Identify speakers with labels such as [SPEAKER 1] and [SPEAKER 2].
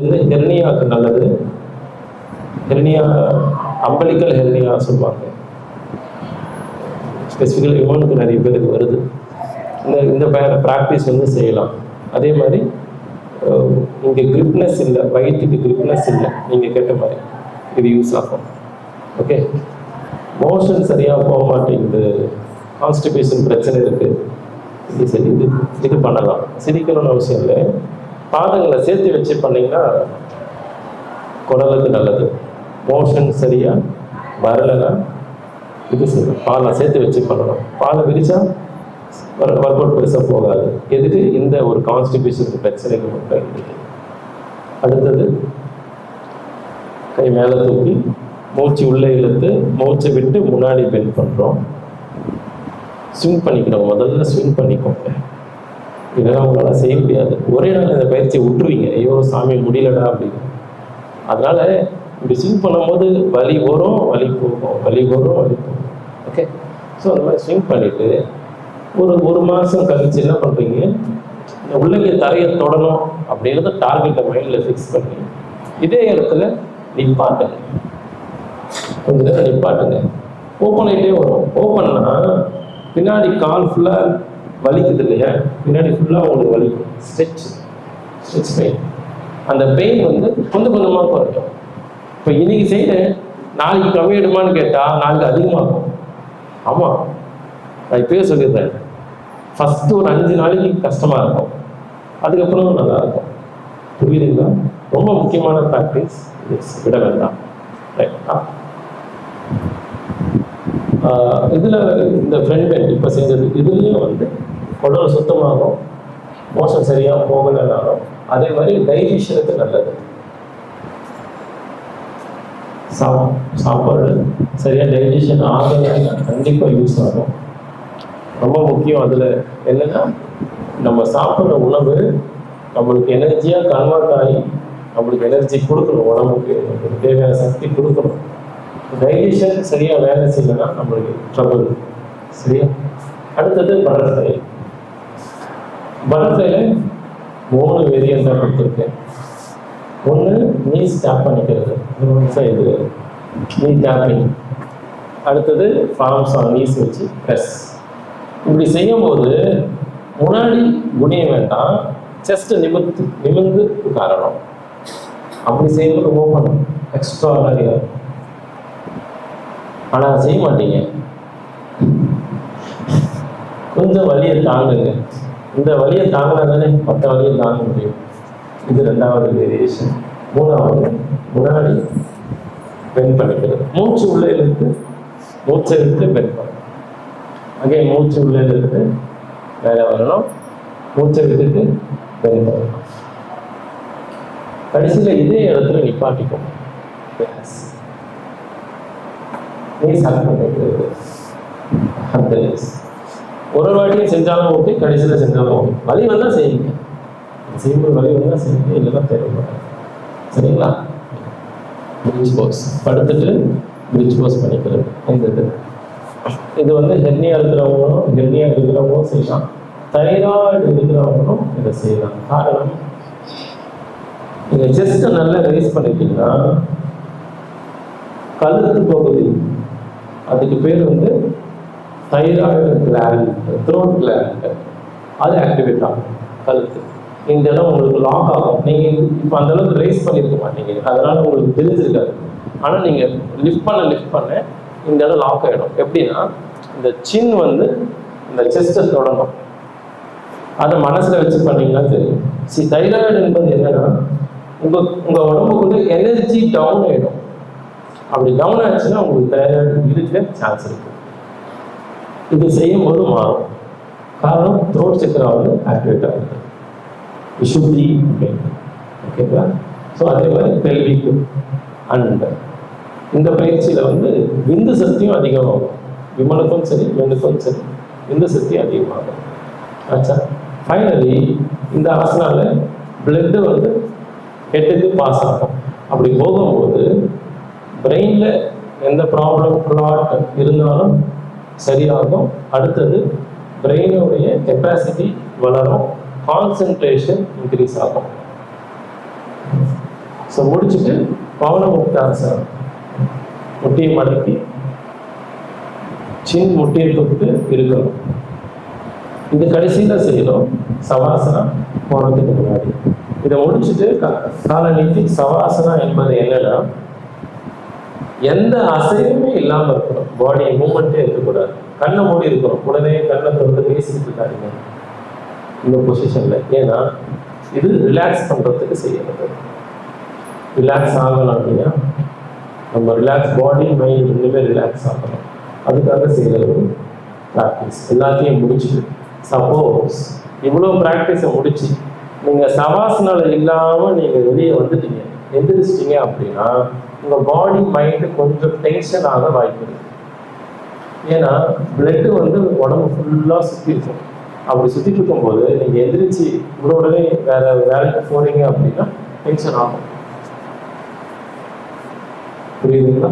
[SPEAKER 1] இது ஹெர்னியாவுக்கு நல்லது. Hernia umbilical hernia சொல்லுவாங்க. ஸ்பெசிஃபிக்கல் இவனுக்கு நிறைய பேருக்கு வருது. இந்த ப்ராக்டிஸ் வந்து செய்யலாம். அதே மாதிரி இங்கே கிரிப்னஸ் இல்லை, வயிற்றுக்கு கிரிப்னஸ் இல்லை, நீங்கள் கேட்ட மாதிரி இது யூஸ் ஆகும். ஓகே, மோஷன் சரியாக போக மாட்டேங்குது, கான்ஸ்டிபேஷன் பிரச்சனை இருக்குது, இது சரி இது பண்ணலாம். சிரிக்கணும்னு அவசியம் இல்லை. பாதங்களை சேர்த்து வச்சு பண்ணிங்கன்னா குடலுக்கு நல்லது. மோஷன் சரியாக வரலைன்னா இது சரி பாலை சேர்த்து வச்சு பண்ணணும். பாலை விரிச்சா ஒர்க் அவுட் பெருசாக போகாது. எதுக்கு? இந்த ஒரு கான்ஸ்டிபேஷன் பிரச்சனைக்கு மட்டும் இருக்குது. அடுத்தது கை மேலே தூக்கி மூச்சு உள்ளே இழுத்து மூச்சை விட்டு முன்னாடி பெண்ட் பண்ணுறோம். ஸ்விங் பண்ணிக்கணும். முதல்ல ஸ்விங் பண்ணிக்கோங்க. இதெல்லாம் உங்களால் செய்ய முடியாது. ஒரே நாள் இந்த பயிற்சியை விட்டுருவீங்க. ஐயோ சாமி முடியலடா அப்படின்னு. அதனால இப்படி ஸ்விங் பண்ணும்போது வலி வரும், வலி போகும், வலி வரும், வலி போகும். ஓகே, ஸோ அந்த மாதிரி ஸ்விங் பண்ணிவிட்டு ஒரு மாதம் கழிச்சு என்ன பண்ணுறீங்க, இந்த உள்ளங்கை தரையை தொடணும் அப்படிங்கிறத டார்கெட்டை மைண்டில் ஃபிக்ஸ் பண்ணி இதே இடத்துல நிப்பாட்டுங்க. கொஞ்சம் நேரம் நிப்பாட்டுங்க. ஓப்பன் ஆகிட்டே வரும். ஓப்பன்னா பின்னாடி கால் ஃபுல்லாக வலிக்குது இல்லையா, பின்னாடி ஃபுல்லாக உங்களுக்கு வலிக்கும். Stretch pain. அந்த பெயின் வந்து கொஞ்சம் கொஞ்சமாக குறைக்கும். இப்போ இன்னைக்கு செய்கிறேன், நாளைக்கு கம்மியிடுமான்னு கேட்டால் நாளைக்கு அதிகமாகும். ஆமாம், நான் இப்போயே சொல்லிடுறேன். ஃபஸ்ட்டு ஒரு 5 நாளைக்கு கஷ்டமாக இருக்கும், அதுக்கப்புறம் நல்லா இருக்கும். புரியுதுங்களா? ரொம்ப முக்கியமான ப்ராக்டிஸ், விட வேண்டாம். ரைட்டா? இதில் இந்த ஃப்ரண்ட் பெண்ட் இப்போ செஞ்சது இதுலேயும் வந்து உடல் சுத்தமாகும், மோஷன் சரியாக போகலைனாலும். அதே மாதிரி டைஜஷனுக்கு நல்லது. சாப்பாடு சரியாக டைஜஷன் ஆகலைன்னா கண்டிப்பாக யூஸ் ஆகும். ரொம்ப முக்கியம். அதில் என்னென்னா, நம்ம சாப்பிட்ற உணவு நம்மளுக்கு எனர்ஜியாக கன்வெர்ட் ஆகி நம்மளுக்கு எனர்ஜி கொடுக்கணும், உடம்புக்கு நம்மளுக்கு தேவையான சக்தி கொடுக்கணும். டைஜஷன் சரியாக வேலை செய்யலைன்னா நம்மளுக்கு ட்ரபிள். சரியா? அடுத்தது பட்டர்ஃப்ளை. பட்டர்ஃப்ளைல 3 வேரியண்டாக கொடுத்துருக்கேன். ஒன்று நீ ஸ்டாப் பண்ணிக்கிறது, இது நீ டேப்பிங். அடுத்தது ஃபார்ம்ஸ் ஆன் நீஸ் வச்சு ப்ரெஸ். இப்படி செய்யும்போது முன்னாடி குனிய வேண்டாம், செஸ்ட்டை நிமிர்ந்து உட்காரணும். அப்படி செய்யும்போது ஓப்பன் எக்ஸ்ட்ராடனரியாக. ஆனால் செய்ய மாட்டீங்க. கொஞ்சம் வலியை தாங்குங்க. இந்த வலியை தாங்கினா தானே மற்ற வலியை தாங்க முடியும். இது 2வது வேரியேஷன். 3வது முன்னாடி பெண்ட் பண்ணிக்கிறது. மூச்சு உள்ளே இழுத்து மூச்சை இழுத்து பெண்ட் பண்ணணும். அங்கே மூச்சு உள்ளே இழுத்து வேலை வரணும், மூச்சை விட்டுட்டு பெண்ட் பண்ணணும். கடைசியில் இதே இடத்துல நிப்பாட்டிக்கும். நீ சக் பண்ணிக்கிறது. ஒரு வாட்டியும் செஞ்சாலும் ஓகே, கடைசியில் செஞ்சாலும் ஓகே. வலி வந்தால் செய்யுங்க. செய்யும்போது வலி வந்தால் செய்யுங்க, இல்லைன்னா தேவைப்படாது. சரிங்களா? பிரிட்ஜ் போஸ். படுத்துட்டு பிரிட்ஜ் போஸ் பண்ணிக்கிறது. இது வந்து ஹெர்னியா இருக்கிறவங்களும் செய்யலாம், தைராய்டு இருக்கிறவங்களும் இதை செய்யலாம். காரணம், நீங்கள் செஸ்ட்டை நல்லா ரைஸ் பண்ணிட்டீங்கன்னா கழுத்து பகுதி, அதுக்கு பேர் வந்து தைராய்டு கிளாண்ட், த்ரோட் கிளாண்ட், அது ஆக்டிவேட் ஆகும். கழுத்து இந்த இடம் உங்களுக்கு லாக் ஆகும். நீங்கள் இப்போ அந்த அளவுக்கு ரைஸ் பண்ணியிருக்க மாட்டீங்க, அதனால உங்களுக்கு தெரிஞ்சிருக்காது. ஆனால் நீங்கள் லிஃப்ட் பண்ண இந்த இடம் லாக் ஆகிடும். எப்படின்னா, இந்த சின் வந்து இந்த செஸ்ட்டை தொடங்கும். அதை மனசில் வச்சு பண்ணிங்கன்னா தெரியும். தைராய்டு என்பது என்னன்னா, உங்கள் உடம்புக்குள்ள எனர்ஜி டவுன் ஆகிடும். அப்படி டவுன் ஆச்சுன்னா உங்களுக்கு தைராய்டு இருக்க சான்ஸ் இருக்கு. இது செய்யும்போது மாறும். காரணம், த்ரோட் சக்கரா வந்து ஆக்டிவேட் ஆகுது, விசுத்தி. ஓகேங்களா? ஸோ அதே மாதிரி பெல்விக்கு அண்ட் இந்த பயிற்சியில் வந்து விந்து சக்தியும் அதிகமாகும். விமனுக்கும் சரி மென்னுக்கும் சரி விந்து சக்தி அதிகமாகும். ஆச்சா? ஃபைனலி இந்த ஆசனால பிளட்டு வந்து ஹெட்டுக்கு பாஸ் ஆகும். அப்படி போகும்போது பிரெயினில் எந்த ப்ராப்ளம் கிளாட் இருந்தாலும் சரியாகும். அடுத்தது பிரெயினுடைய கெப்பாசிட்டி வளரும், கான்சன்ட்ரேஷன் இன்க்ரீஸ் ஆகும். ஸோ முடிச்சுட்டு பவன முக்தாசனம், முட்டியை மடக்கி சின் முட்டியை தொட்டு இருக்கணும். இது கடைசியில் செய்யணும் சவாசனா போனதுக்கு முன்னாடி. இதை முடிச்சுட்டு காலை நீட்டி சவாசனா என்பது என்னன்னா, எந்த அசைவுமே இல்லாமல் இருக்கணும், பாடி மூமெண்ட்டே இருக்கக்கூடாது, கண்ணை மூடி இருக்கணும், உடனே கண்ணை திறந்து பேசிட்டு இருக்காருங்க இந்த பொசிஷன்ல. ஏன்னா இது ரிலாக்ஸ் பண்றதுக்கு செய்யறது. ரிலாக்ஸ் ஆகலாம் அப்படின்னா நம்ம ரிலாக்ஸ் பாடி மைண்ட் ரெண்டுமே ரிலாக்ஸ் ஆகணும், அதுக்காக செய்யறது ஒரு ப்ராக்டிஸ். எல்லாத்தையும் முடிச்சுட்டு சப்போஸ் இவ்வளோ ப்ராக்டிஸை முடிச்சு நீங்கள் சவாசனால இல்லாமல் நீங்கள் வெளியே வந்துட்டீங்க, எந்திரிச்சிட்டீங்க அப்படின்னா உங்கள் பாடி மைண்டு கொஞ்சம் டென்ஷன் ஆக வாய்ப்பு இருக்கு. ஏன்னா பிளட்டு வந்து உடம்பு ஃபுல்லாக சுற்றி இருக்கும். அப்படி சுற்றிட்டு இருக்கும்போது நீங்கள் எந்திரிச்சு உடனே வேற வேலைக்கு போறீங்க அப்படின்னா டென்ஷன் ஆகும். புரியுதுங்களா?